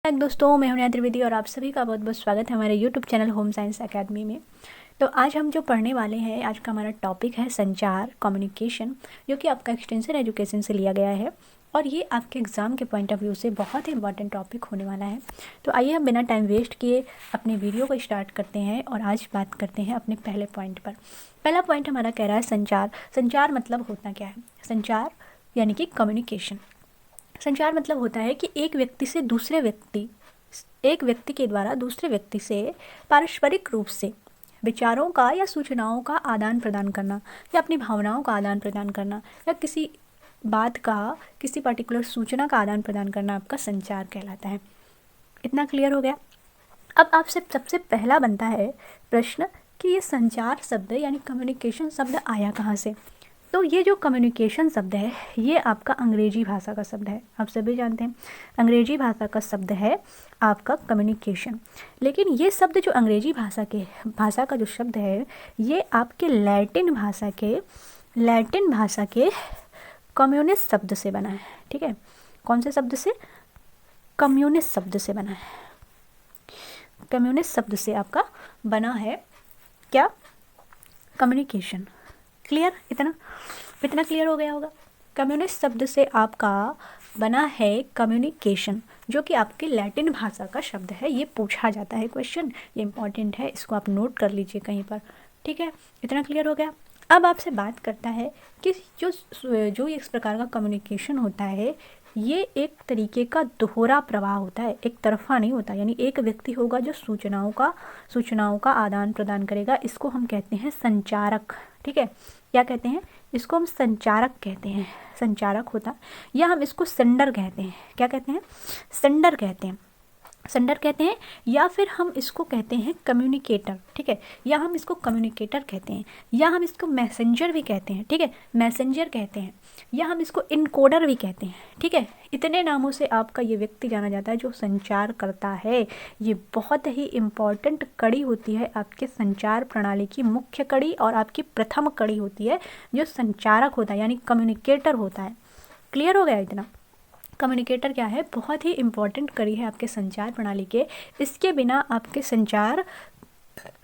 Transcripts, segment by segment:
दोस्तों, मैं हूं नेहा त्रिवेदी और आप सभी का बहुत बहुत स्वागत है हमारे YouTube channel home science academy में। तो आज हम जो पढ़ने वाले हैं, आज का हमारा टॉपिक है संचार, कम्युनिकेशन, जो कि आपका एक्सटेंशन एजुकेशन से लिया गया है और ये आपके एग्ज़ाम के पॉइंट ऑफ व्यू से बहुत ही इंपॉर्टेंट टॉपिक होने वाला है। तो आइए हम बिना टाइम वेस्ट किए अपने वीडियो को स्टार्ट करते हैं और आज बात करते हैं अपने पहले पॉइंट पर। पहला पॉइंट हमारा कह रहा है संचार। संचार मतलब होता क्या है? संचार यानी कि कम्युनिकेशन। संचार मतलब होता है कि एक व्यक्ति के द्वारा दूसरे व्यक्ति से पारस्परिक रूप से विचारों का या सूचनाओं का आदान प्रदान करना या अपनी भावनाओं का आदान प्रदान करना या किसी बात का, किसी पर्टिकुलर सूचना का आदान प्रदान करना आपका संचार कहलाता है। इतना क्लियर हो गया? अब आपसे सबसे पहला बनता है प्रश्न कि ये संचार शब्द यानी कम्युनिकेशन शब्द आया कहाँ से? तो ये जो कम्युनिकेशन शब्द है ये आपका अंग्रेजी भाषा का शब्द है। आप सभी जानते हैं अंग्रेजी भाषा का शब्द है आपका कम्युनिकेशन। लेकिन ये शब्द जो अंग्रेजी भाषा का जो शब्द है ये आपके लैटिन भाषा के कम्युनिस्ट शब्द से बना है। ठीक है, कौन से शब्द से? कम्युनिस्ट शब्द से बना है। कम्युनिस्ट शब्द से आपका बना है क्या? कम्युनिकेशन। क्लियर? इतना क्लियर हो गया होगा। कम्युनिस्ट शब्द से आपका बना है कम्युनिकेशन, जो कि आपके लैटिन भाषा का शब्द है। ये पूछा जाता है क्वेश्चन, ये इंपॉर्टेंट है, इसको आप नोट कर लीजिए कहीं पर। ठीक है, इतना क्लियर हो गया। अब आपसे बात करता है कि जो इस प्रकार का कम्युनिकेशन होता है ये एक तरीके का दोहरा प्रवाह होता है, एक तरफा नहीं होता। यानी एक व्यक्ति होगा जो सूचनाओं का आदान प्रदान करेगा, इसको हम कहते हैं संचारक। ठीक है, क्या कहते हैं? इसको हम संचारक कहते हैं, संचारक होता। या हम इसको सेंडर कहते हैं। क्या कहते हैं? सेंडर कहते हैं या फिर हम इसको कहते हैं कम्युनिकेटर। ठीक है, या हम इसको कम्युनिकेटर कहते हैं, या हम इसको मैसेंजर भी कहते हैं। ठीक है, मैसेंजर कहते हैं, या हम इसको इनकोडर भी कहते हैं। ठीक है, इतने नामों से आपका ये व्यक्ति जाना जाता है जो संचार करता है। ये बहुत ही इम्पॉर्टेंट कड़ी होती है आपके संचार प्रणाली की, मुख्य कड़ी और आपकी प्रथम कड़ी होती है जो संचारक होता है यानी कम्युनिकेटर होता है। क्लियर हो गया इतना? कम्युनिकेटर क्या है? बहुत ही इम्पॉर्टेंट कड़ी है आपके संचार प्रणाली के। इसके बिना आपके संचार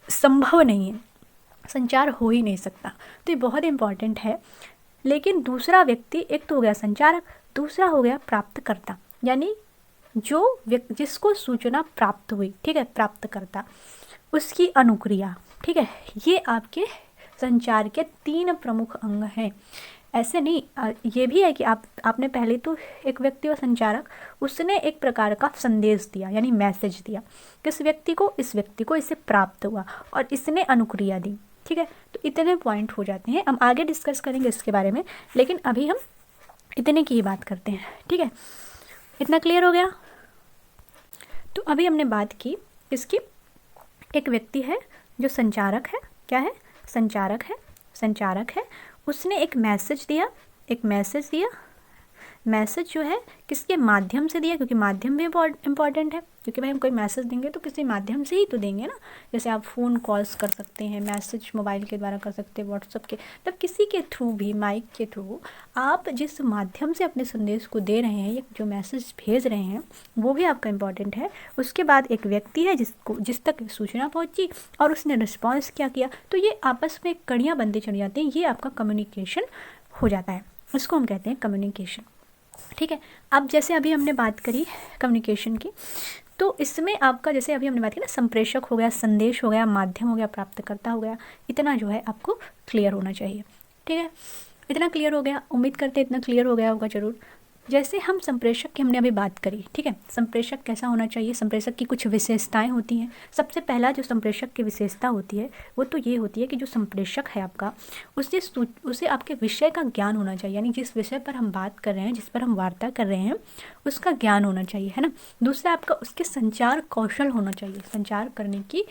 संभव नहीं है, संचार हो ही नहीं सकता। तो ये बहुत इम्पॉर्टेंट है। लेकिन दूसरा व्यक्ति, एक तो हो गया संचारक, दूसरा हो गया प्राप्तकर्ता, यानी जिसको सूचना प्राप्त हुई। ठीक है, प्राप्तकर्ता, उसकी अनुक्रिया। ठीक है, ये आपके संचार के 3 प्रमुख अंग हैं। ऐसे नहीं, ये भी है कि आपने पहले तो एक व्यक्ति और संचारक, उसने एक प्रकार का संदेश दिया यानी मैसेज दिया किस व्यक्ति को? इस व्यक्ति को, इसे प्राप्त हुआ और इसने अनुक्रिया दी। ठीक है, तो इतने पॉइंट हो जाते हैं। हम आगे डिस्कस करेंगे इसके बारे में, लेकिन अभी हम इतने की ही बात करते हैं। ठीक है, इतना क्लियर हो गया? तो अभी हमने बात की इसकी, एक व्यक्ति है जो संचारक है। क्या है? संचारक है। उसने एक मैसेज दिया। मैसेज जो है किसके माध्यम से दिया? क्योंकि माध्यम भी इम्पॉर्टेंट है, क्योंकि भाई हम कोई मैसेज देंगे तो किसी माध्यम से ही तो देंगे ना। जैसे आप फ़ोन कॉल्स कर सकते हैं, मैसेज मोबाइल के द्वारा कर सकते हैं, व्हाट्सएप के, तब किसी के थ्रू भी, माइक के थ्रू, आप जिस माध्यम से अपने संदेश को दे रहे हैं या जो मैसेज भेज रहे हैं वो भी आपका इम्पॉर्टेंट है। उसके बाद एक व्यक्ति है जिस तक सूचना पहुँची और उसने रिस्पॉन्स क्या किया। तो ये आपस में कड़ियाँ बनती चली जाती हैं, ये आपका कम्युनिकेशन हो जाता है। इसको हम कहते हैं कम्युनिकेशन। ठीक है, अब जैसे अभी हमने बात करी कम्युनिकेशन की, तो इसमें आपका, जैसे अभी हमने बात की ना, संप्रेषक हो गया, संदेश हो गया, माध्यम हो गया, प्राप्तकर्ता हो गया। इतना जो है आपको क्लियर होना चाहिए। ठीक है, इतना क्लियर हो गया? उम्मीद करते हैं इतना क्लियर हो गया होगा ज़रूर। जैसे हम संप्रेषक की हमने अभी बात करी। ठीक है, संप्रेषक कैसा होना चाहिए? संप्रेषक की कुछ विशेषताएं होती हैं। सबसे पहला जो संप्रेषक की विशेषता होती है वो तो ये होती है कि जो संप्रेषक है आपका, उसे आपके विषय का ज्ञान होना चाहिए, यानी जिस विषय पर हम बात कर रहे हैं, जिस पर हम वार्ता कर रहे हैं, उसका ज्ञान होना चाहिए, है ना। दूसरा आपका उसके संचार कौशल होना चाहिए, संचार करने की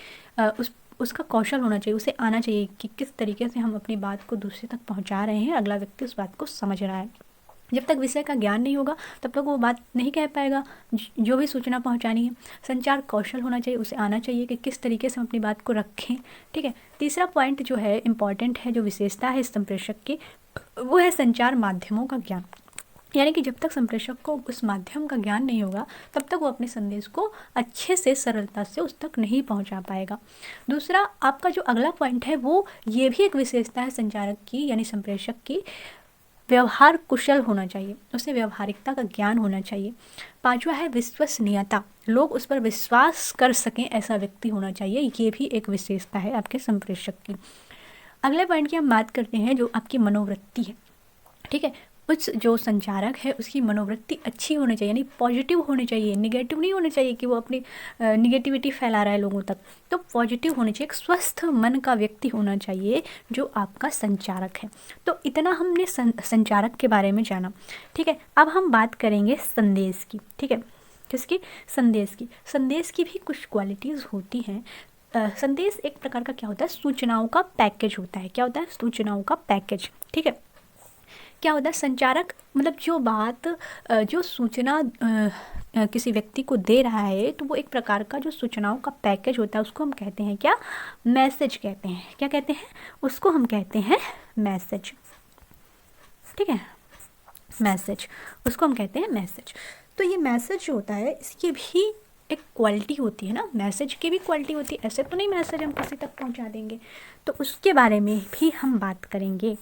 उसका कौशल होना चाहिए, उसे आना चाहिए कि किस तरीके से हम अपनी बात को दूसरे तक पहुँचा रहे हैं, अगला व्यक्ति उस बात को समझ रहा है। जब तक विषय का ज्ञान नहीं होगा तब तक वो बात नहीं कह पाएगा जो भी सूचना पहुंचानी है। संचार कौशल होना चाहिए, उसे आना चाहिए कि किस तरीके से हम अपनी बात को रखें। ठीक है, तीसरा पॉइंट जो है इम्पॉर्टेंट है, जो विशेषता है इस संप्रेषक की, वो है संचार माध्यमों का ज्ञान। यानी कि जब तक संप्रेषक को उस माध्यम का ज्ञान नहीं होगा तब तक वो अपने संदेश को अच्छे से सरलता से उस तक नहीं पहुंचा पाएगा। दूसरा आपका जो अगला पॉइंट है वो ये भी एक विशेषता है संचारक की यानी संप्रेषक की, व्यवहार कुशल होना चाहिए, उसे व्यवहारिकता का ज्ञान होना चाहिए। पांचवा है विश्वसनीयता, लोग उस पर विश्वास कर सकें ऐसा व्यक्ति होना चाहिए, ये भी एक विशेषता है आपके संप्रेषक की। अगले पॉइंट की हम बात करते हैं जो आपकी मनोवृत्ति है, ठीक है। उस जो संचारक है उसकी मनोवृत्ति अच्छी होनी चाहिए, यानी पॉजिटिव होनी चाहिए, निगेटिव नहीं होनी चाहिए कि वो अपनी निगेटिविटी फैला रहा है लोगों तक। तो पॉजिटिव होनी चाहिए, एक स्वस्थ मन का व्यक्ति होना चाहिए जो आपका संचारक है। तो इतना हमने संचारक के बारे में जाना, ठीक है। अब हम बात करेंगे संदेश की, ठीक है। किसकी? संदेश की। संदेश की भी कुछ क्वालिटीज़ होती हैं। संदेश एक प्रकार का क्या होता है? सूचनाओं का पैकेज होता है। क्या होता है? सूचनाओं का पैकेज, ठीक है। क्या होता है? संचारक मतलब जो बात जो सूचना किसी व्यक्ति को दे रहा है तो वो एक प्रकार का जो सूचनाओं का पैकेज होता है उसको हम कहते हैं क्या? मैसेज कहते हैं। क्या कहते हैं? उसको हम कहते हैं मैसेज, ठीक है। मैसेज, उसको हम कहते हैं मैसेज। तो ये मैसेज जो होता है इसकी भी एक क्वालिटी होती है ना, मैसेज की भी क्वालिटी होती है। ऐसे तो नहीं मैसेज हम किसी तक पहुंचा देंगे, तो उसके बारे में भी हम बात करेंगे,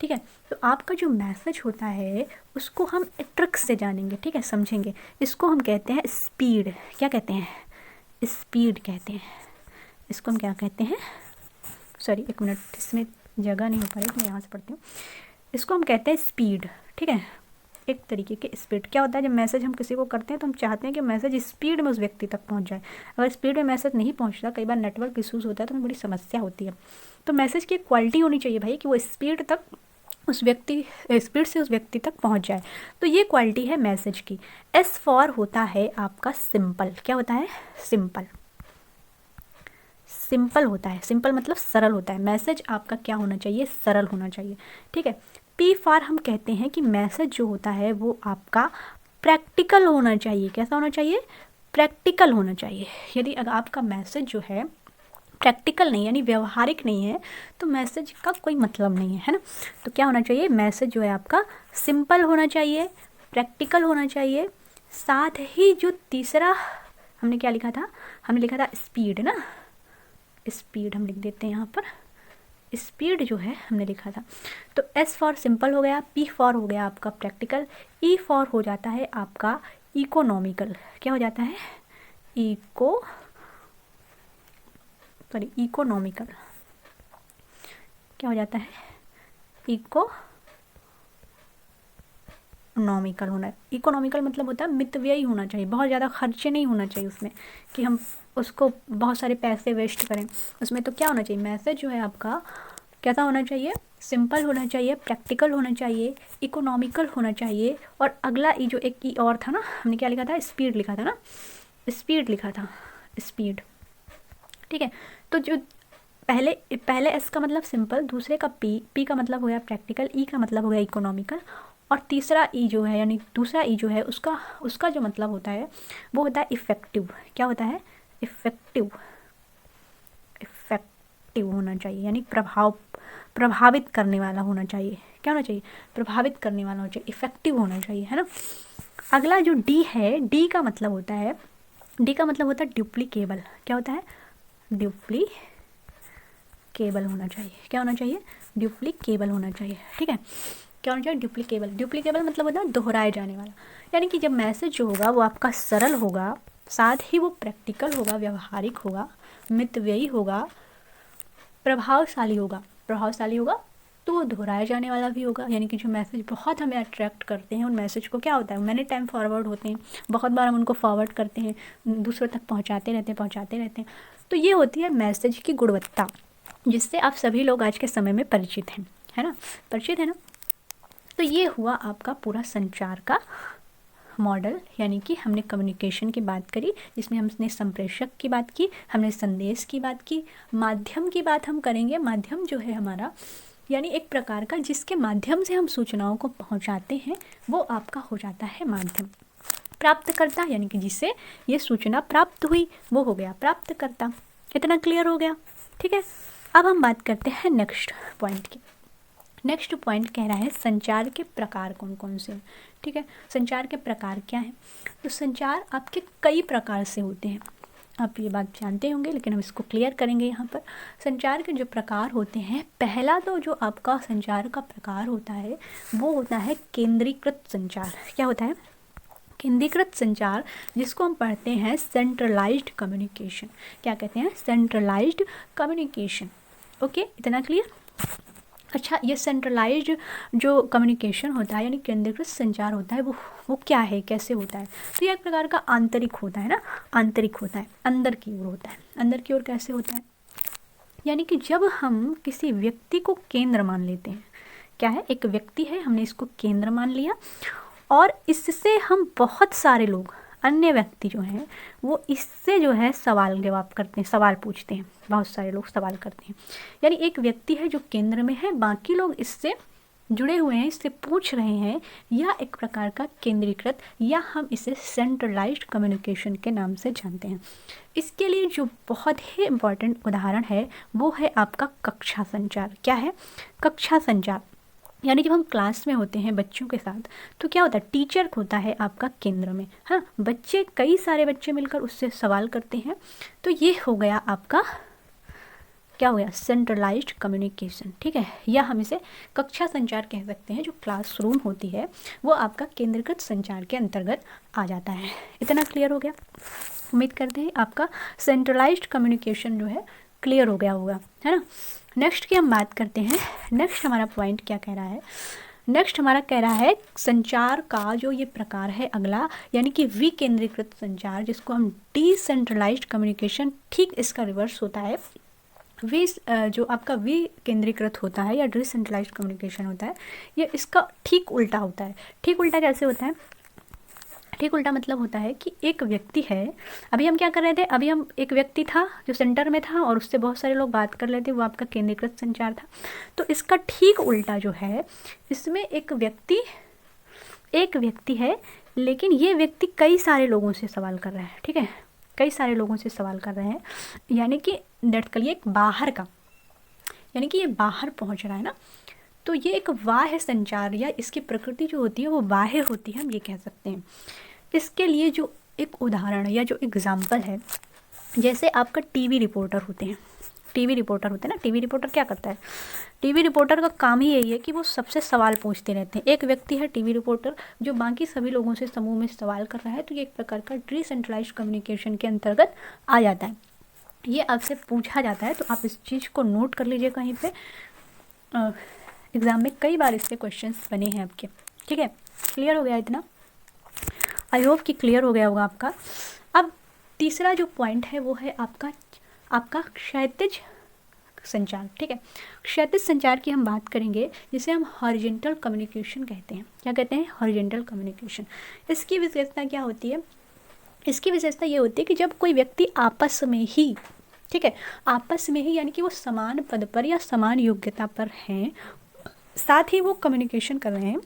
ठीक है। तो आपका जो मैसेज होता है उसको हम ट्रिक से जानेंगे, ठीक है, समझेंगे। इसको हम कहते हैं स्पीड। क्या कहते हैं? स्पीड कहते हैं। इसको हम क्या कहते हैं? सॉरी एक मिनट, इसमें जगह नहीं हो पा रही, मैं यहाँ से पढ़ती हूँ। इसको हम कहते हैं स्पीड, ठीक है। एक तरीके के स्पीड। क्या होता है? जब मैसेज हम किसी को करते हैं तो हम चाहते हैं कि मैसेज स्पीड में उस व्यक्ति तक पहुंच जाए। अगर स्पीड में मैसेज नहीं पहुंचता, कई बार नेटवर्क इशूज़ होता है तो हमें बड़ी समस्या होती है। तो मैसेज की क्वालिटी होनी चाहिए भाई कि वो स्पीड तक उस व्यक्ति स्पीड से उस व्यक्ति तक पहुंच जाए। तो ये क्वालिटी है मैसेज की। एस फॉर होता है आपका सिंपल। क्या होता है? सिंपल। सिंपल होता है। सिंपल मतलब सरल होता है। मैसेज आपका क्या होना चाहिए? सरल होना चाहिए, ठीक है। पी फॉर हम कहते हैं कि मैसेज जो होता है वो आपका प्रैक्टिकल होना चाहिए। कैसा होना चाहिए? प्रैक्टिकल होना चाहिए। यदि अगर आपका मैसेज जो है प्रैक्टिकल नहीं यानी व्यवहारिक नहीं है तो मैसेज का कोई मतलब नहीं है ना। तो क्या होना चाहिए? मैसेज जो है आपका सिंपल होना चाहिए, प्रैक्टिकल होना चाहिए। साथ ही जो तीसरा हमने क्या लिखा था? हमने लिखा था स्पीड ना, स्पीड हम लिख देते हैं यहाँ पर। स्पीड जो है हमने लिखा था। तो एस फॉर सिंपल हो गया, पी फॉर हो गया आपका प्रैक्टिकल, ई फॉर हो जाता है आपका इकोनॉमिकल। क्या हो जाता है? इकोनॉमिकल। क्या हो जाता है? इकोनॉमिकल होना है। इकोनॉमिकल मतलब होता है मितव्ययी होना चाहिए, बहुत ज़्यादा खर्चे नहीं होना चाहिए उसमें कि हम उसको बहुत सारे पैसे वेस्ट करें उसमें। तो क्या होना चाहिए? मैसेज जो है आपका कैसा होना चाहिए? सिंपल होना चाहिए, प्रैक्टिकल होना चाहिए, इकोनॉमिकल होना चाहिए। और अगला ई जो एक ई और था ना, हमने क्या लिखा था? स्पीड लिखा था ना, स्पीड लिखा था, स्पीड, ठीक है। तो जो पहले एस का मतलब सिंपल, दूसरे का पी का मतलब हो गया प्रैक्टिकल, ई का मतलब हो गया इकोनॉमिकल, और तीसरा ई जो है यानी दूसरा ई जो है उसका जो मतलब होता है वो होता है इफ़ेक्टिव। क्या होता है? इफ़ेक्टिव होना चाहिए, यानी प्रभावित करने वाला होना चाहिए। क्या होना चाहिए? प्रभावित करने वाला होना चाहिए, इफ़ेक्टिव होना चाहिए, है ना। अगला जो डी है, डी का मतलब होता है ड्यूप्लीकेबल। क्या होता है? ड्यूप्लीकेबल होना चाहिए। क्या होना चाहिए? ड्यूप्लीकेबल होना चाहिए, ठीक है। क्या होना चाहिए? ड्यूप्लीकेबल मतलब होता है दोहराए जाने वाला। यानी कि जब मैसेज जो होगा वो आपका सरल होगा, साथ ही वो प्रैक्टिकल होगा, व्यवहारिक होगा, मितव्ययी होगा, प्रभावशाली होगा तो वो दोहराया जाने वाला भी होगा। यानी कि जो मैसेज बहुत हमें अट्रैक्ट करते हैं उन मैसेज को क्या होता है? मैनी टाइम फॉरवर्ड होते हैं, बहुत बार हम उनको फॉरवर्ड करते हैं, दूसरों तक पहुंचाते रहते हैं। तो ये होती है मैसेज की गुणवत्ता, जिससे आप सभी लोग आज के समय में परिचित हैं, है ना, परिचित है ना। तो ये हुआ आपका पूरा संचार का मॉडल, यानी कि हमने कम्युनिकेशन की बात करी, जिसमें हमने संप्रेषक की बात की, हमने संदेश की बात की, माध्यम की बात हम करेंगे। माध्यम जो है हमारा यानी एक प्रकार का जिसके माध्यम से हम सूचनाओं को पहुंचाते हैं वो आपका हो जाता है माध्यम। प्राप्तकर्ता यानी कि जिससे ये सूचना प्राप्त हुई वो हो गया प्राप्तकर्ता। इतना क्लियर हो गया, ठीक है। अब हम बात करते हैं नेक्स्ट पॉइंट की। नेक्स्ट पॉइंट कह रहा है संचार के प्रकार कौन कौन से हैं। ठीक है, संचार के प्रकार क्या हैं? तो संचार आपके कई प्रकार से होते हैं, आप ये बात जानते होंगे, लेकिन हम इसको क्लियर करेंगे यहाँ पर। संचार के जो प्रकार होते हैं, पहला तो जो आपका संचार का प्रकार होता है वो होता है केंद्रीकृत संचार। क्या होता है? केंद्रीकृत संचार, जिसको हम पढ़ते हैं सेंट्रलाइज्ड कम्युनिकेशन। क्या कहते हैं? Centralised communication. ओके, इतना क्लियर? अच्छा, ये सेंट्रलाइज्ड जो कम्युनिकेशन होता है यानी केंद्रीकृत संचार होता है वो क्या है, कैसे होता है? तो यह एक प्रकार का आंतरिक होता है ना, आंतरिक होता है, अंदर की ओर होता है। अंदर की ओर कैसे होता है? यानी कि जब हम किसी व्यक्ति को केंद्र मान लेते हैं, क्या है, एक व्यक्ति है, हमने इसको केंद्र मान लिया और इससे हम बहुत सारे लोग, अन्य व्यक्ति जो हैं वो इससे जो है सवाल जवाब करते हैं, सवाल पूछते हैं, बहुत सारे लोग सवाल करते हैं। यानी एक व्यक्ति है जो केंद्र में है, बाकी लोग इससे जुड़े हुए हैं, इससे पूछ रहे हैं, या एक प्रकार का केंद्रीकृत, या हम इसे सेंट्रलाइज्ड कम्युनिकेशन के नाम से जानते हैं। इसके लिए जो बहुत ही इम्पॉर्टेंट उदाहरण है वो है आपका कक्षा संचार। क्या है? कक्षा संचार। यानी जब हम क्लास में होते हैं बच्चों के साथ तो क्या होता है? टीचर होता है आपका केंद्र में, हाँ, बच्चे, कई सारे बच्चे मिलकर उससे सवाल करते हैं। तो ये हो गया आपका, क्या हो गया? Centralised communication. ठीक है, या हम इसे कक्षा संचार कह सकते हैं। जो क्लासरूम होती है वो आपका केंद्रीकृत संचार के अंतर्गत आ जाता है। इतना क्लियर हो गया? उम्मीद करते हैं आपका सेंट्रलाइज्ड कम्युनिकेशन जो है क्लियर हो गया होगा, है ना। नेक्स्ट की हम बात करते हैं। नेक्स्ट हमारा पॉइंट क्या कह रहा है? नेक्स्ट हमारा कह रहा है संचार का जो ये प्रकार है अगला, यानी कि विकेंद्रीकृत संचार, जिसको हम डिसेंट्रलाइज्ड कम्युनिकेशन, ठीक इसका रिवर्स होता है। जो आपका विकेंद्रीकृत होता है या डिसेंट्रलाइज्ड कम्युनिकेशन होता है, ये इसका ठीक उल्टा होता है। ठीक उल्टा कैसे होता है? ठीक उल्टा मतलब होता है कि एक व्यक्ति है, अभी हम क्या कर रहे थे, अभी हम एक व्यक्ति था जो सेंटर में था और उससे बहुत सारे लोग बात कर रहे थे, वो आपका केंद्रीकृत संचार था। तो इसका ठीक उल्टा जो है, इसमें एक व्यक्ति है, लेकिन ये व्यक्ति कई सारे लोगों से सवाल कर रहा है। ठीक है, कई सारे लोगों से सवाल कर रहे हैं, यानी कि डेट करिए एक बाहर का, यानी कि ये बाहर पहुंच रहा है ना। तो ये एक बाह्य संचार, या इसकी प्रकृति जो होती है वो बाह्य होती है, हम ये कह सकते हैं। इसके लिए जो एक उदाहरण या जो एग्जाम्पल है, जैसे आपका टीवी रिपोर्टर होते हैं। टीवी रिपोर्टर होते हैं ना, टीवी रिपोर्टर क्या करता है? टीवी रिपोर्टर का काम ही यही है कि वो सबसे सवाल पूछते रहते हैं। एक व्यक्ति है टीवी रिपोर्टर जो बाकी सभी लोगों से समूह में सवाल कर रहा है, तो ये एक प्रकार का डिसेंट्रलाइज्ड कम्युनिकेशन के अंतर्गत आ जाता है। ये आपसे पूछा जाता है, तो आप इस चीज़ को नोट कर लीजिए कहीं पे। एग्ज़ाम में कई बार इससे क्वेश्चंस बने हैं आपके। ठीक है, क्लियर हो गया इतना? आई होप कि क्लियर हो गया होगा आपका। अब तीसरा जो पॉइंट है वो है आपका क्षैतिज संचार। ठीक है, क्षैतिज संचार की हम बात करेंगे, जिसे हम हॉरिजॉन्टल कम्युनिकेशन कहते हैं। क्या कहते हैं? Horizontal communication. इसकी विशेषता क्या होती है? इसकी विशेषता ये होती है कि जब कोई व्यक्ति आपस में ही, ठीक है, आपस में ही, यानी कि वो समान पद पर या समान योग्यता पर हैं, साथ ही वो कम्युनिकेशन कर रहे हैं,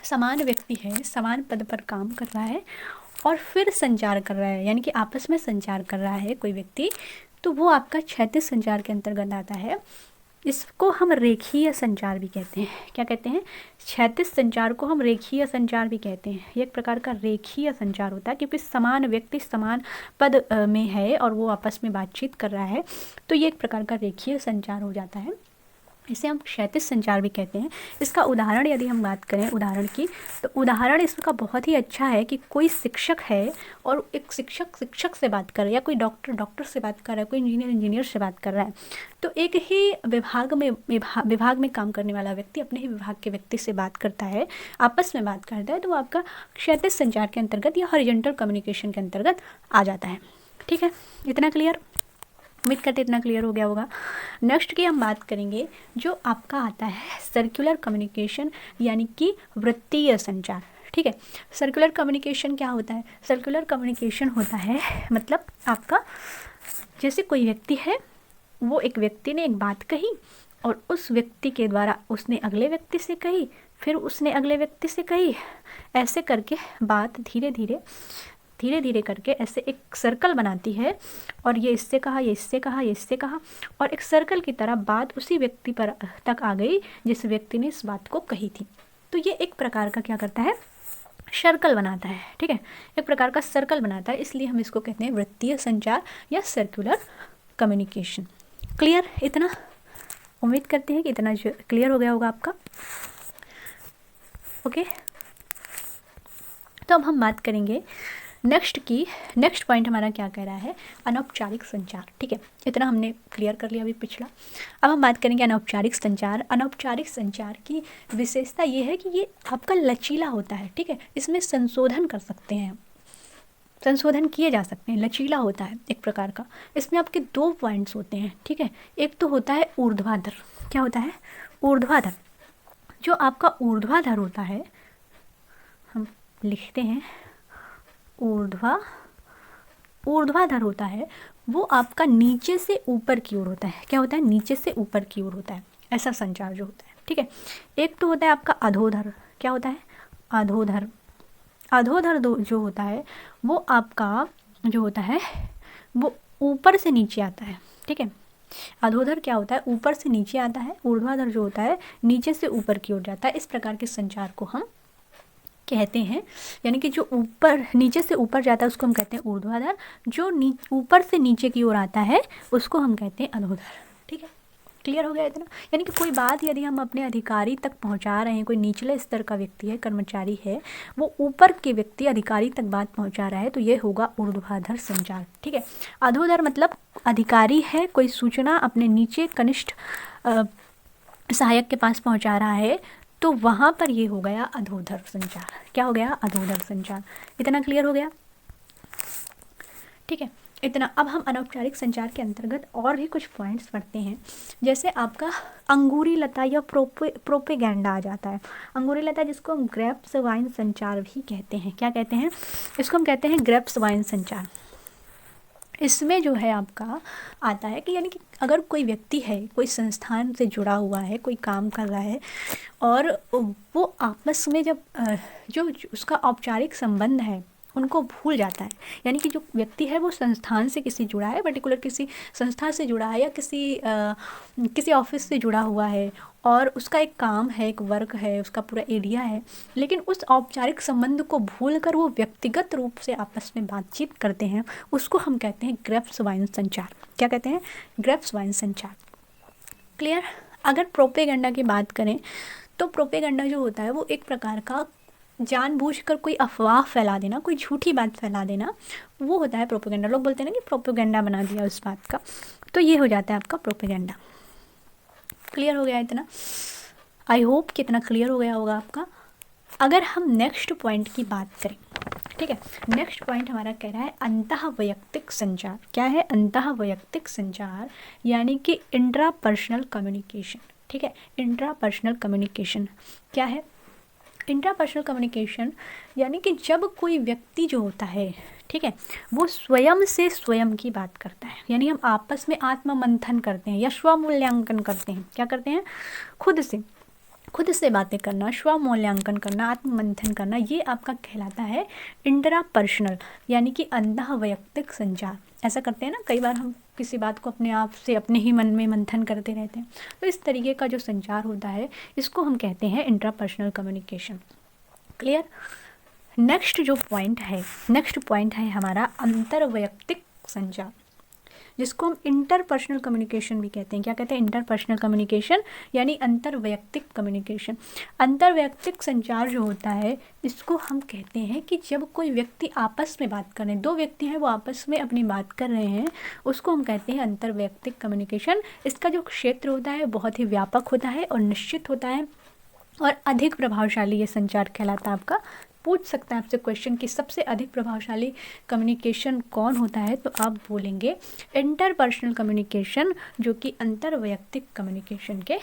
समान व्यक्ति है, समान पद पर काम कर रहा है और फिर संचार कर रहा है, यानी कि आपस में संचार कर रहा है कोई व्यक्ति, तो वो आपका क्षैतिज संचार के अंतर्गत आता है। इसको हम रेखीय संचार भी कहते हैं। क्या कहते हैं? क्षैतिज संचार को हम रेखीय संचार भी कहते हैं। ये एक प्रकार का रेखीय संचार होता है, क्योंकि समान व्यक्ति समान पद में है और वो आपस में बातचीत कर रहा है, तो ये एक प्रकार का रेखीय संचार हो जाता है। इसे हम क्षैतिज संचार भी कहते हैं। इसका उदाहरण यदि हम बात करें उदाहरण की, तो उदाहरण इसका बहुत ही अच्छा है कि कोई शिक्षक है और एक शिक्षक से बात कर रहा है, या कोई डॉक्टर से बात कर रहा है, कोई इंजीनियर से बात कर रहा है। तो एक ही विभाग में काम करने वाला व्यक्ति अपने ही विभाग के व्यक्ति से बात करता है, आपस में बात करता है, तो वो आपका क्षैतिज संचार के अंतर्गत या हॉरिजॉन्टल कम्युनिकेशन के अंतर्गत आ जाता है। ठीक है, इतना क्लियर? उम्मीद करते इतना क्लियर हो गया होगा। नेक्स्ट की हम बात करेंगे जो आपका आता है सर्कुलर कम्युनिकेशन, यानी कि वृत्तीय संचार। ठीक है, सर्कुलर कम्युनिकेशन क्या होता है? सर्कुलर कम्युनिकेशन होता है मतलब आपका, जैसे कोई व्यक्ति है, वो एक व्यक्ति ने एक बात कही और उस व्यक्ति के द्वारा उसने अगले व्यक्ति से कही, फिर उसने अगले व्यक्ति से कही, ऐसे करके बात धीरे धीरे धीरे धीरे करके ऐसे एक सर्कल बनाती है, और ये इससे कहा, ये इससे कहा, ये इससे कहा, और एक सर्कल की तरह बात उसी व्यक्ति पर तक आ गई जिस व्यक्ति ने इस बात को कही थी। तो ये एक प्रकार का क्या करता है, सर्कल बनाता है। ठीक है, एक प्रकार का सर्कल बनाता है, इसलिए हम इसको कहते हैं वृत्तीय संचार या सर्कुलर कम्युनिकेशन। क्लियर? इतना उम्मीद करते हैं कि इतना क्लियर हो गया होगा आपका। ओके, तो अब हम बात करेंगे नेक्स्ट की। नेक्स्ट पॉइंट हमारा क्या कह रहा है, अनौपचारिक संचार। ठीक है, इतना हमने क्लियर कर लिया अभी पिछला। अब हम बात करेंगे अनौपचारिक संचार। अनौपचारिक संचार की विशेषता ये है कि ये आपका लचीला होता है। ठीक है, इसमें संशोधन कर सकते हैं, संशोधन किए जा सकते हैं, लचीला होता है एक प्रकार का। इसमें आपके 2 पॉइंट्स होते हैं। ठीक है, एक तो होता है ऊर्ध्वाधर। क्या होता है? ऊर्ध्वाधर। जो आपका ऊर्ध्वाधर होता है, हम लिखते हैं ऊर्ध्वाधर होता है, वो आपका नीचे से ऊपर की ओर होता है। क्या होता है? नीचे से ऊपर की ओर होता है, ऐसा संचार जो होता है। ठीक है, एक तो होता है आपका अधोधर। क्या होता है? अधोधर। अधोधर जो होता है वो आपका जो होता है वो ऊपर से नीचे आता है। ठीक है, अधोधर क्या होता है? ऊपर से नीचे आता है। ऊर्ध्वाधर जो होता है नीचे से ऊपर की ओर जाता है। इस प्रकार के संचार को हम कहते हैं, यानी कि जो ऊपर नीचे से ऊपर जाता है उसको हम कहते हैं ऊर्ध्वाधर, जो ऊपर से नीचे की ओर आता है उसको हम कहते हैं अधोधर। ठीक है, क्लियर हो गया इतना? यानी कि कोई बात यदि हम अपने अधिकारी तक पहुंचा रहे हैं, कोई निचले स्तर का व्यक्ति है, कर्मचारी है, वो ऊपर के व्यक्ति अधिकारी तक बात पहुंचा रहा है, तो ये होगा ऊर्ध्वाधर संचार। ठीक है, अधोधर मतलब अधिकारी है, कोई सूचना अपने नीचे कनिष्ठ सहायक के पास पहुंचा रहा है, तो वहाँ पर ये हो गया अधोधर संचार। क्या हो गया? अधोधर संचार। इतना क्लियर हो गया? ठीक है, इतना। अब हम अनौपचारिक संचार के अंतर्गत और भी कुछ पॉइंट्स पढ़ते हैं। जैसे आपका अंगूरी लता या प्रोपेगेंडा आ जाता है। अंगूरी लता जिसको हम ग्रैप्सवाइन संचार भी कहते हैं। क्या कहते हैं? इसको हम कहते हैं ग्रैप्सवाइन संचार। इसमें जो है आपका आता है कि यानी कि अगर कोई व्यक्ति है, कोई संस्थान से जुड़ा हुआ है, कोई काम कर रहा है, और वो आपस में जब जो उसका औपचारिक संबंध है उनको भूल जाता है, यानी कि जो व्यक्ति है वो संस्थान से किसी जुड़ा है, पर्टिकुलर किसी संस्था से जुड़ा है, या किसी ऑफिस से जुड़ा हुआ है, और उसका एक काम है, एक वर्क है, उसका पूरा एरिया है, लेकिन उस औपचारिक संबंध को भूलकर वो व्यक्तिगत रूप से आपस में बातचीत करते हैं, उसको हम कहते हैं ग्रैप्सवाइन संचार। क्या कहते हैं? ग्रैप्सवाइन संचार। क्लियर? अगर प्रोपेगेंडा की बात करें तो प्रोपेगेंडा जो होता है वो एक प्रकार का जानबूझकर कोई अफवाह फैला देना, कोई झूठी बात फैला देना, वो होता है प्रोपेगेंडा। लोग बोलते हैं ना कि प्रोपेगेंडा बना दिया उस बात का, तो ये हो जाता है आपका प्रोपेगेंडा। क्लियर हो गया इतना? आई होप कि इतना क्लियर हो गया होगा आपका। अगर हम नेक्स्ट पॉइंट की बात करें, ठीक है, नेक्स्ट पॉइंट हमारा कह रहा है अंतःवैयक्तिक संचार। क्या है? अंतःवैयक्तिक संचार, यानी कि इंट्रापर्सनल कम्युनिकेशन। ठीक है, इंट्रापर्सनल कम्युनिकेशन क्या है? इंट्रापर्सनल कम्युनिकेशन यानी कि जब कोई व्यक्ति जो होता है, ठीक है, वो स्वयं से स्वयं की बात करता है, यानी हम आपस में आत्ममंथन करते हैं या स्वमूल्यांकन करते हैं। क्या करते हैं? खुद से बातें करना, स्वमूल्यांकन करना, आत्ममंथन करना, ये आपका कहलाता है इंट्रापर्सनल, यानी कि अंतःवैयक्तिक संचार। ऐसा करते हैं ना, कई बार हम किसी बात को अपने आप से अपने ही मन में मंथन करते रहते हैं, तो इस तरीके का जो संचार होता है इसको हम कहते हैं intrapersonal communication. Clear? Next point है हमारा अंतर्वैयक्तिक संचार, जिसको हम इंटरपर्सनल कम्युनिकेशन भी कहते हैं। क्या कहते हैं? इंटरपर्सनल कम्युनिकेशन यानी अंतर्वैयक्तिक कम्युनिकेशन। अंतर्वैयक्तिक संचार जो होता है इसको हम कहते हैं कि जब कोई व्यक्ति आपस में बात कर रहे हैं, 2 व्यक्ति हैं वो आपस में अपनी बात कर रहे हैं, उसको हम कहते हैं अंतर्वैयक्तिक कम्युनिकेशन। इसका जो क्षेत्र होता है बहुत ही व्यापक होता है और निश्चित होता है, और अधिक प्रभावशाली ये संचार कहलाता है आपका। पूछ सकता है आपसे क्वेश्चन कि सबसे अधिक प्रभावशाली कम्युनिकेशन कौन होता है, तो आप बोलेंगे इंटरपर्सनल कम्युनिकेशन, जो कि अंतर्वैयक्तिक कम्युनिकेशन के,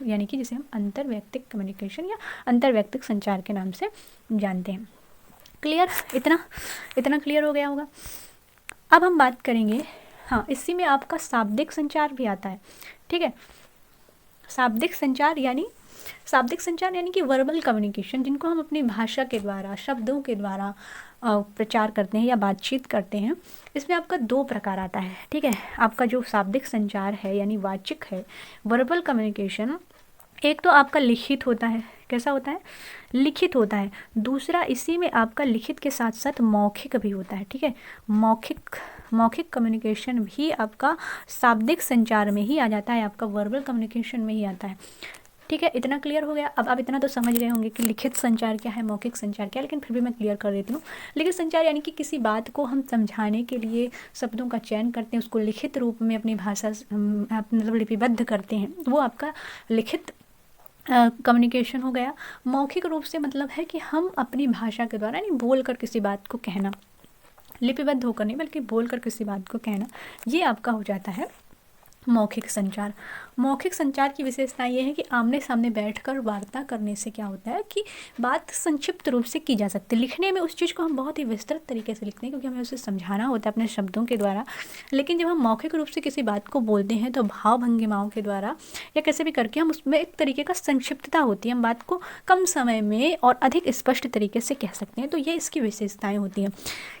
यानी कि जिसे हम अंतर्वैयक्तिक कम्युनिकेशन या अंतर्वैयक्तिक संचार के नाम से जानते हैं। क्लियर? इतना क्लियर हो गया होगा। अब हम बात करेंगे, हाँ, इसी में आपका शाब्दिक संचार भी आता है। ठीक है, शाब्दिक संचार यानी शाब्दिक संचार यानी कि वर्बल कम्युनिकेशन, जिनको हम अपनी भाषा के द्वारा, शब्दों के द्वारा प्रचार करते हैं या बातचीत करते हैं। इसमें आपका 2 प्रकार आता है, ठीक है। आपका जो शाब्दिक संचार है यानी वाचिक है, वर्बल कम्युनिकेशन, एक तो आपका लिखित होता है। कैसा होता है? लिखित होता है। दूसरा इसी में आपका लिखित के साथ साथ मौखिक भी होता है, ठीक है। मौखिक कम्युनिकेशन भी आपका शाब्दिक संचार में ही आ जाता है, आपका वर्बल कम्युनिकेशन में ही आता है, ठीक है। इतना क्लियर हो गया। अब आप इतना तो समझ गए होंगे कि लिखित संचार क्या है, मौखिक संचार क्या है, लेकिन फिर भी मैं क्लियर कर देती हूँ। लिखित संचार यानी कि किसी बात को हम समझाने के लिए शब्दों का चयन करते हैं, उसको लिखित रूप में अपनी भाषा मतलब लिपिबद्ध करते हैं, वो आपका लिखित कम्युनिकेशन हो गया। मौखिक रूप से मतलब है कि हम अपनी भाषा के द्वारा, यानी बोल कर किसी बात को कहना, लिपिबद्ध होकर नहीं बल्कि बोल कर किसी बात को कहना, ये आपका हो जाता है मौखिक संचार। मौखिक संचार की विशेषता ये है कि आमने सामने बैठकर वार्ता करने से क्या होता है कि बात संक्षिप्त रूप से की जा सकती है। लिखने में उस चीज़ को हम बहुत ही विस्तृत तरीके से लिखते हैं क्योंकि हमें उसे समझाना होता है अपने शब्दों के द्वारा, लेकिन जब हम मौखिक रूप से किसी बात को बोलते हैं तो भाव भंगिमाओं के द्वारा या कैसे भी करके हम उसमें एक तरीके का संक्षिप्तता होती है, हम बात को कम समय में और अधिक स्पष्ट तरीके से कह सकते हैं। तो ये इसकी विशेषताएँ होती हैं।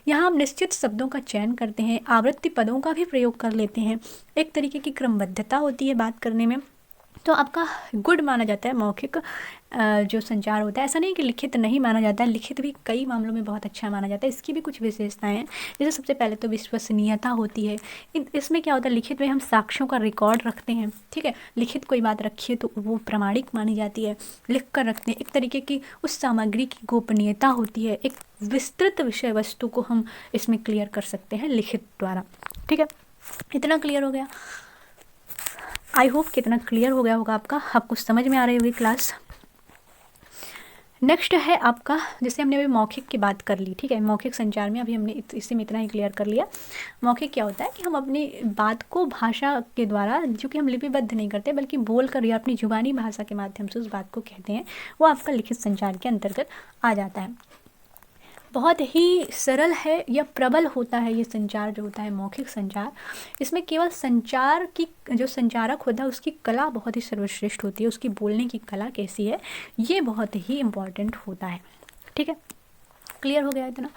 यहाँ हम निश्चित शब्दों का चयन करते हैं, आवृत्ति पदों का भी प्रयोग कर लेते हैं, एक तरीके की क्रमबद्धता होती है बात करने में, तो आपका गुड माना जाता है मौखिक जो संचार होता है। ऐसा नहीं कि लिखित नहीं माना जाता है, लिखित भी कई मामलों में बहुत अच्छा माना जाता है। इसकी भी कुछ विशेषताएं हैं, जैसे सबसे पहले तो विश्वसनीयता होती है। इसमें क्या होता है, लिखित में हम साक्ष्यों का रिकॉर्ड रखते हैं, ठीक है। लिखित कोई बात रखी है तो वो प्रामाणिक मानी जाती है, लिख कर रखते हैं। एक तरीके की उस सामग्री की गोपनीयता होती है, एक विस्तृत विषय वस्तु को हम इसमें क्लियर कर सकते हैं लिखित द्वारा, ठीक है। इतना क्लियर हो गया? आई होप कितना क्लियर हो गया होगा आपको समझ में आ रही होगी क्लास। नेक्स्ट है आपका, जैसे हमने अभी मौखिक की बात कर ली, ठीक है। मौखिक संचार में अभी हमने इसी में इतना ही क्लियर कर लिया। मौखिक क्या होता है कि हम अपनी बात को भाषा के द्वारा, जो कि हम लिपिबद्ध नहीं करते बल्कि बोल कर या अपनी जुबानी भाषा के माध्यम से उस बात को कहते हैं, वो आपका लिखित संचार के अंतर्गत आ जाता है। बहुत ही सरल है या प्रबल होता है ये संचार जो होता है मौखिक संचार। इसमें केवल संचार की जो संचारक होता है उसकी कला बहुत ही सर्वश्रेष्ठ होती है, उसकी बोलने की कला कैसी है ये बहुत ही इम्पॉर्टेंट होता है, ठीक है। क्लियर हो गया इतना?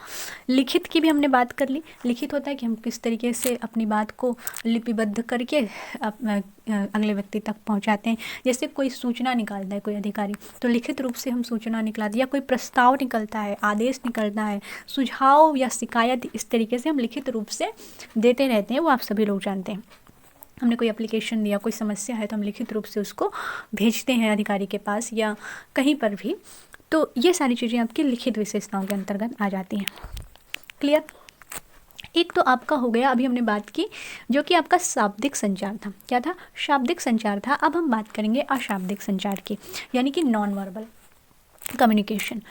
लिखित की भी हमने बात कर ली। लिखित होता है कि हम किस तरीके से अपनी बात को लिपिबद्ध करके अगले व्यक्ति तक पहुंचाते हैं। जैसे कोई सूचना निकालता है कोई अधिकारी, तो लिखित रूप से हम सूचना निकालते हैं, या कोई प्रस्ताव निकलता है, आदेश निकलता है, सुझाव या शिकायत, इस तरीके से हम लिखित रूप से देते रहते हैं। वो आप सभी लोग जानते हैं। हमने कोई एप्लीकेशन दिया, कोई समस्या है तो हम लिखित रूप से उसको भेजते हैं अधिकारी के पास या कहीं पर भी। तो ये सारी चीज़ें आपकी लिखित विशेषताओं के अंतर्गत आ जाती हैं। क्लियर? एक तो आपका हो गया, अभी हमने बात की जो कि आपका शाब्दिक संचार था। क्या था? शाब्दिक संचार था। अब हम बात करेंगे अशाब्दिक संचार की, यानी कि नॉन वर्बल कम्युनिकेशन।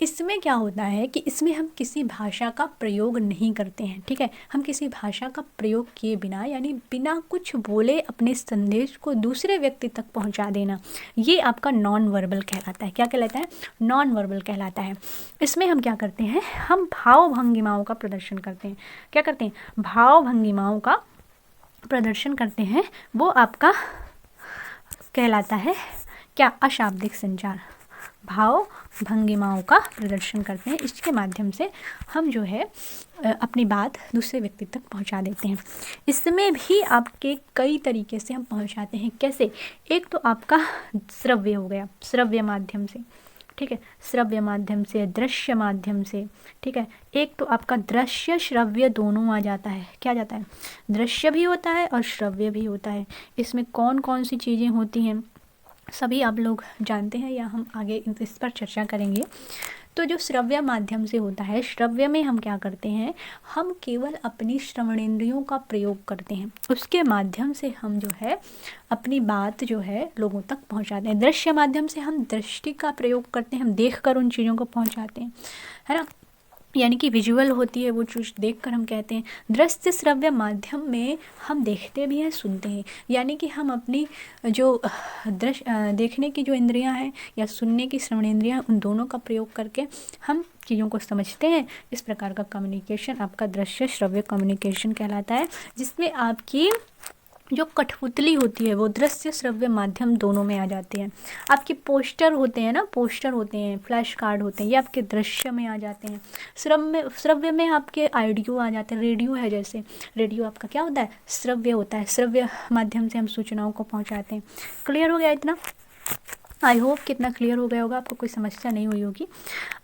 इसमें क्या होता है कि इसमें हम किसी भाषा का प्रयोग नहीं करते हैं, ठीक है। हम किसी भाषा का प्रयोग किए बिना, यानी बिना कुछ बोले अपने संदेश को दूसरे व्यक्ति तक पहुंचा देना, ये आपका नॉन वर्बल कहलाता है। क्या कहलाता है? नॉन वर्बल कहलाता है। इसमें हम क्या करते हैं, हम भाव भंगिमाओं का प्रदर्शन करते हैं। क्या करते हैं? भाव भंगिमाओं का प्रदर्शन करते हैं। वो आपका कहलाता है क्या? अशाब्दिक संचार। भाव भंगिमाओं का प्रदर्शन करते हैं, इसके माध्यम से हम जो है अपनी बात दूसरे व्यक्ति तक पहुंचा देते हैं। इसमें भी आपके कई तरीके से हम पहुंचाते हैं। कैसे? एक तो आपका श्रव्य हो गया, श्रव्य माध्यम से, ठीक है। श्रव्य माध्यम से, दृश्य माध्यम से, ठीक है। एक तो आपका दृश्य श्रव्य दोनों आ जाता है। क्या जाता है? दृश्य भी होता है और श्रव्य भी होता है। इसमें कौन कौन सी चीज़ें होती हैं सभी आप लोग जानते हैं या हम आगे इस पर चर्चा करेंगे। तो जो श्रव्य माध्यम से होता है, श्रव्य में हम क्या करते हैं, हम केवल अपनी श्रवणेंद्रियों का प्रयोग करते हैं, उसके माध्यम से हम जो है अपनी बात जो है लोगों तक पहुंचाते हैं। दृश्य माध्यम से हम दृष्टि का प्रयोग करते हैं, हम देखकर उन चीज़ों को पहुंचाते हैं, है ना, यानी कि विजुअल होती है वो चीज़ देखकर हम कहते हैं। दृश्य श्रव्य माध्यम में हम देखते भी हैं, सुनते हैं, यानी कि हम अपनी जो देखने की जो इंद्रियां हैं या सुनने की श्रवणेंद्रियां, उन दोनों का प्रयोग करके हम चीज़ों को समझते हैं। इस प्रकार का कम्युनिकेशन आपका दृश्य श्रव्य कम्युनिकेशन कहलाता है, जिसमें आपकी जो कठपुतली होती है वो दृश्य श्रव्य माध्यम दोनों में आ जाती है। आपके पोस्टर होते हैं ना, पोस्टर होते हैं, फ्लैश कार्ड होते हैं, ये आपके दृश्य में आ जाते हैं। श्रव्य में आपके ऑडियो आ जाते हैं। रेडियो है, जैसे रेडियो आपका क्या होता है, श्रव्य होता है। श्रव्य माध्यम से हम सूचनाओं को पहुंचाते हैं। क्लियर हो गया इतना? आई होप कितना क्लियर हो गया होगा, आपको कोई समस्या नहीं हुई होगी।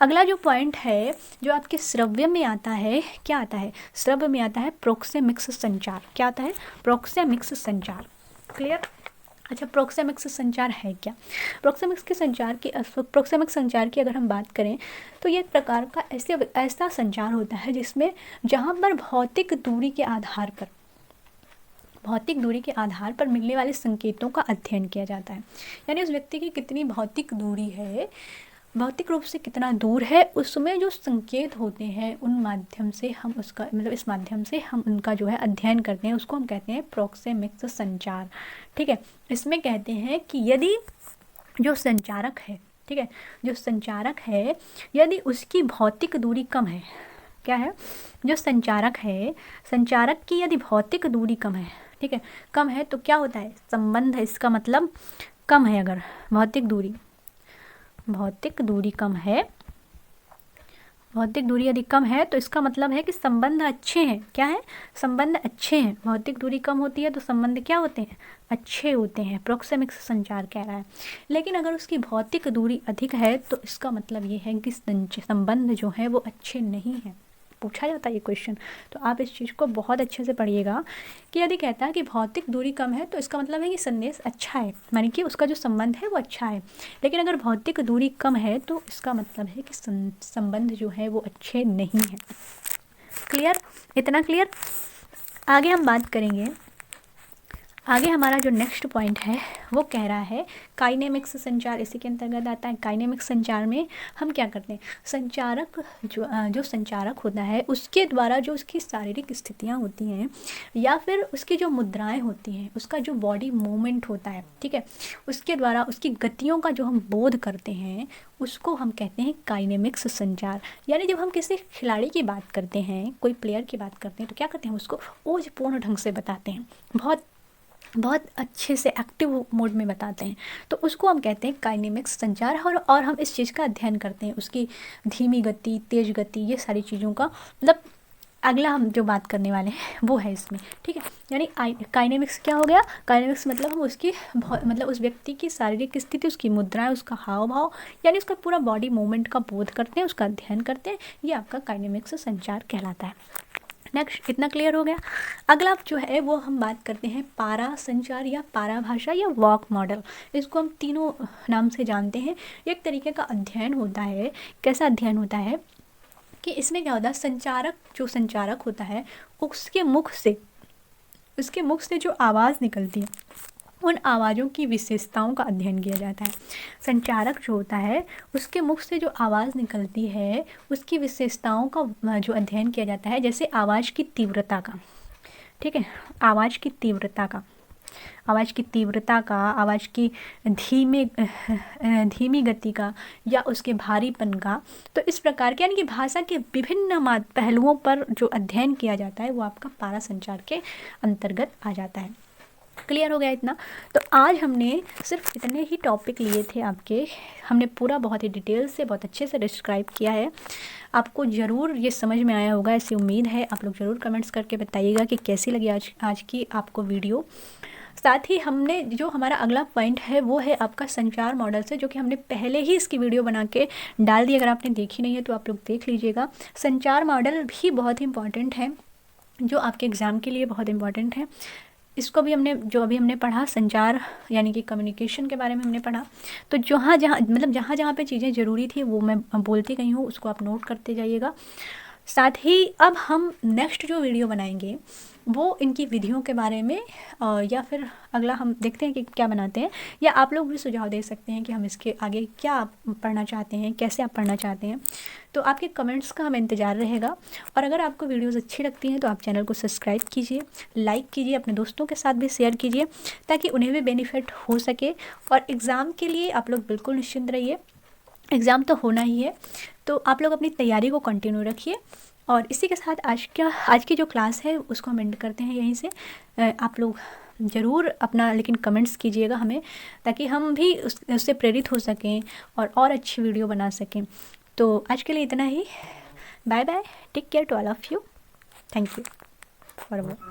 अगला जो पॉइंट है जो आपके श्रव्य में आता है, क्या आता है, श्रव्य में आता है प्रोक्सेमिक्स संचार। क्या आता है? प्रोक्सेमिक्स संचार। क्लियर? अच्छा, प्रोक्सेमिक्स संचार है क्या? प्रोक्सेमिक्स संचार की अगर हम बात करें तो ये एक प्रकार का ऐसा संचार होता है जिसमें जहाँ पर भौतिक दूरी के आधार पर मिलने वाले संकेतों का अध्ययन किया जाता है। यानी उस व्यक्ति की कितनी भौतिक दूरी है, भौतिक रूप से कितना दूर है, उसमें जो संकेत होते हैं उन माध्यम से हम उसका इस माध्यम से हम उनका जो है अध्ययन करते हैं, उसको हम कहते हैं प्रोक्सेमिक्स संचार। ठीक है, इसमें कहते हैं कि यदि जो संचारक है, ठीक है, जो संचारक है यदि उसकी भौतिक दूरी कम है, क्या है, जो संचारक है, संचारक की यदि भौतिक दूरी कम है, ठीक है, कम है तो क्या होता है, संबंध है। इसका मतलब कम है, अगर भौतिक दूरी कम है, भौतिक दूरी यदि कम है तो इसका मतलब है कि संबंध अच्छे हैं। क्या है? संबंध अच्छे हैं। भौतिक दूरी कम होती है तो संबंध क्या होते हैं, अच्छे होते हैं। प्रोक्सेमिक्स संचार कह रहा है। लेकिन अगर उसकी भौतिक दूरी अधिक है तो इसका मतलब ये है कि संबंध जो है वो अच्छे नहीं हैं। पूछा जाता है ये क्वेश्चन, तो आप इस चीज़ को बहुत अच्छे से पढ़िएगा कि यदि कहता है कि भौतिक दूरी कम है तो इसका मतलब है कि संदेश अच्छा है, मानी कि उसका जो संबंध है वो अच्छा है। लेकिन अगर भौतिक दूरी कम है तो इसका मतलब है कि संबंध जो है वो अच्छे नहीं हैं। क्लियर? इतना क्लियर? आगे हम बात करेंगे। आगे हमारा जो नेक्स्ट पॉइंट है वो कह रहा है काइनेमिक्स संचार, इसी के अंतर्गत आता है। काइनेमिक्स संचार में हम क्या करते हैं, संचारक जो संचारक होता है उसके द्वारा जो उसकी शारीरिक स्थितियाँ होती हैं या फिर उसकी जो मुद्राएं होती हैं, उसका जो बॉडी मूवमेंट होता है, ठीक है, उसके द्वारा उसकी गतियों का जो हम बोध करते हैं उसको हम कहते हैं काइनेमिक्स संचार। यानी जब हम किसी खिलाड़ी की बात करते हैं, कोई प्लेयर की बात करते हैं तो क्या करते हैं, उसको ओजपूर्ण ढंग से बताते हैं, बहुत अच्छे से एक्टिव मोड में बताते हैं, तो उसको हम कहते हैं काइनेमिक्स संचार। और हम इस चीज़ का अध्ययन करते हैं, उसकी धीमी गति, तेज गति, ये सारी चीज़ों का मतलब अगला हम जो बात करने वाले हैं वो है इसमें। ठीक है, यानी काइनेमिक्स क्या हो गया, काइनेमिक्स मतलब हम उसकी उस व्यक्ति की शारीरिक स्थिति, उसकी मुद्राएं, उसका हाव भाव, यानी उसका पूरा बॉडी मूवमेंट का बोध करते हैं, उसका अध्ययन करते हैं। ये आपका काइनेमिक्स संचार कहलाता है। नेक्स्ट, इतना क्लियर हो गया। अगला जो है वो हम बात करते हैं पारा संचार या पाराभाषा या वॉक मॉडल। इसको हम तीनों नाम से जानते हैं। एक तरीके का अध्ययन होता है। कैसा अध्ययन होता है कि इसमें क्या होता है, संचारक होता है उसके मुख से जो आवाज़ निकलती है उन आवाज़ों की विशेषताओं का अध्ययन किया जाता है। संचारक जो होता है उसके मुख से जो आवाज़ निकलती है उसकी विशेषताओं का जो अध्ययन किया जाता है, जैसे आवाज़ की तीव्रता का, ठीक है, आवाज़ की तीव्रता का, आवाज़ की धीमी गति का या उसके भारीपन का। तो इस प्रकार के यानी कि भाषा के विभिन्न पहलुओं पर जो अध्ययन किया जाता है वो आपका पारा संचार के अंतर्गत आ जाता है। क्लियर हो गया इतना? तो आज हमने सिर्फ इतने ही टॉपिक लिए थे आपके, हमने पूरा बहुत ही डिटेल से बहुत अच्छे से डिस्क्राइब किया है। आपको ज़रूर ये समझ में आया होगा, ऐसी उम्मीद है। आप लोग ज़रूर कमेंट्स करके बताइएगा कि कैसी लगी आज की आपको वीडियो। साथ ही हमने जो हमारा अगला पॉइंट है वो है आपका संचार मॉडल से, जो कि हमने पहले ही इसकी वीडियो बना के डाल दी। अगर आपने देखी नहीं है तो आप लोग देख लीजिएगा। संचार मॉडल भी बहुत इंपॉर्टेंट है, जो आपके एग्ज़ाम के लिए बहुत इंपॉर्टेंट है। इसको भी हमने पढ़ा, संचार यानी कि कम्युनिकेशन के बारे में हमने पढ़ा। तो जहाँ जहाँ पे चीज़ें ज़रूरी थी वो मैं बोलती गई हूँ, उसको आप नोट करते जाइएगा। साथ ही अब हम नेक्स्ट जो वीडियो बनाएंगे वो इनकी विधियों के बारे में, या फिर अगला हम देखते हैं कि क्या बनाते हैं, या आप लोग भी सुझाव दे सकते हैं कि हम इसके आगे क्या पढ़ना चाहते हैं, कैसे आप पढ़ना चाहते हैं। तो आपके कमेंट्स का हमें इंतज़ार रहेगा। और अगर आपको वीडियोस अच्छी लगती हैं तो आप चैनल को सब्सक्राइब कीजिए, लाइक कीजिए, अपने दोस्तों के साथ भी शेयर कीजिए ताकि उन्हें भी बेनिफिट हो सके। और एग्ज़ाम के लिए आप लोग बिल्कुल निश्चिंत रहिए, एग्ज़ाम तो होना ही है, तो आप लोग अपनी तैयारी को कंटिन्यू रखिए। और इसी के साथ आज की जो क्लास है उसको हम एंड करते हैं यहीं से। आप लोग ज़रूर अपना लेकिन कमेंट्स कीजिएगा हमें, ताकि हम भी उससे प्रेरित हो सकें और अच्छी वीडियो बना सकें। तो आज के लिए इतना ही। Bye bye, take care to all of you, thank you for